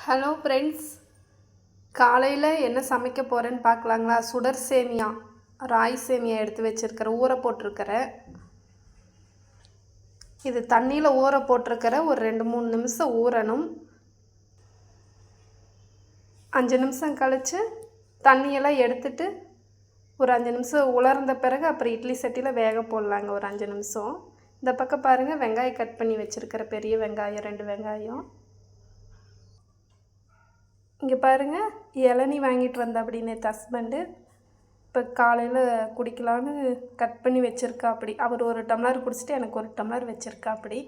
Hello friends, காலையில் என்ன சமைக்க போகிறேன்னு பார்க்கலாங்களா? சுடர் சேமியா, ராய் சேமியா எடுத்து வச்சுருக்கிறேன், ஊற போட்டிருக்கிறேன். இது தண்ணியில் ஊற போட்டிருக்கிறேன். ஒரு 2-3 நிமிஷம் ஊறணும். 5 நிமிஷம் கழித்து தண்ணியெல்லாம் எடுத்துட்டு ஒரு 5 நிமிஷம் உலர்ந்த பிறகு அப்புறம் இட்லி சட்டியில் வேக போடலாங்க. ஒரு 5 நிமிஷம். இந்த பக்கம் பாருங்கள், வெங்காயம் கட் பண்ணி வச்சுருக்கிற பெரிய வெங்காயம் 2 வெங்காயம். இங்கே பாருங்கள், இளநீ வாங்கிட்டு வந்த அப்படின்னு ஹஸ்பண்டு இப்போ காலையில் குடிக்கலான்னு கட் பண்ணி வச்சுருக்கா. அப்படி அவர் ஒரு டம்ளர் குடிச்சிட்டு எனக்கு ஒரு டம்ளர் வச்சுருக்கா. அப்படி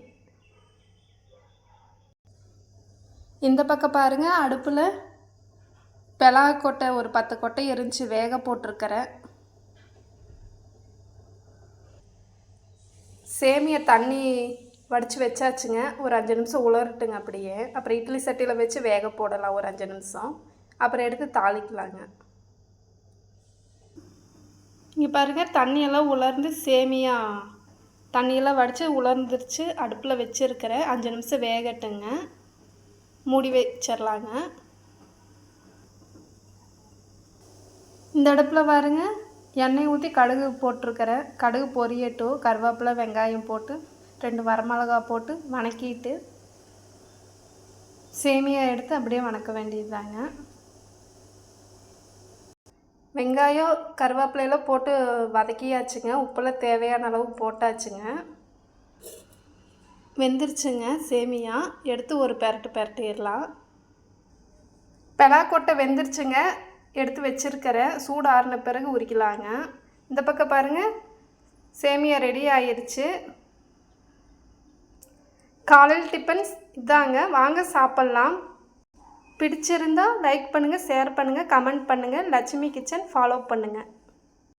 இந்த பக்கம் பாருங்கள், அடுப்பில் கொட்டை ஒரு 10 கொட்டை எரிஞ்சு வேக போட்டிருக்கிறேன். சேமியா தண்ணி வடித்து வச்சாச்சுங்க. ஒரு 5 நிமிஷம் உலரட்டுங்க. அப்படியே அப்புறம் இட்லி சட்டியில் வச்சு வேக போடலாம் ஒரு 5 நிமிஷம். அப்புறம் எடுத்து தாளிக்கலாங்க. இங்கே பாருங்கள், தண்ணியெல்லாம் உலர்ந்து சேமியா தண்ணியெல்லாம் வடித்து உலர்ந்துருச்சு. அடுப்பில் வச்சுருக்கிறேன். 5 நிமிஷம் வேகட்டுங்க. மூடி வச்சிடலாங்க. இந்த அடுப்பில் பாருங்க, எண்ணெய் ஊற்றி கடுகு போட்டிருக்கிறேன். கடுகு பொரியட்டும். கருவேப்பிலை வெங்காயம் போட்டு 2 வரமிளகா போட்டு வணக்கிட்டு சேமியா எடுத்து அப்படியே வணக்க வேண்டியதுதாங்க. வெங்காயம் கருவேப்பிலையெல்லாம் போட்டு வதக்கியாச்சுங்க. உப்பெல்லாம் தேவையான அளவு போட்டாச்சுங்க. வெந்துருச்சுங்க சேமியா. எடுத்து ஒரு பெரட்டிடலாம். கொட்டை வெந்துருச்சுங்க. எடுத்து வச்சுருக்கிறேன். சூடு ஆறின பிறகு உரிக்கலாங்க. இந்த பக்கம் பாருங்கள், சேமியா ரெடி ஆயிடுச்சு. காலையில் டிஃபன்ஸ் இதாங்க. வாங்க சாப்பிட்லாம். பிடிச்சிருந்தால் லைக் பண்ணுங்கள், ஷேர் பண்ணுங்கள், கமெண்ட் பண்ணுங்கள். லட்சுமி கிச்சன் ஃபாலோ பண்ணுங்கள்.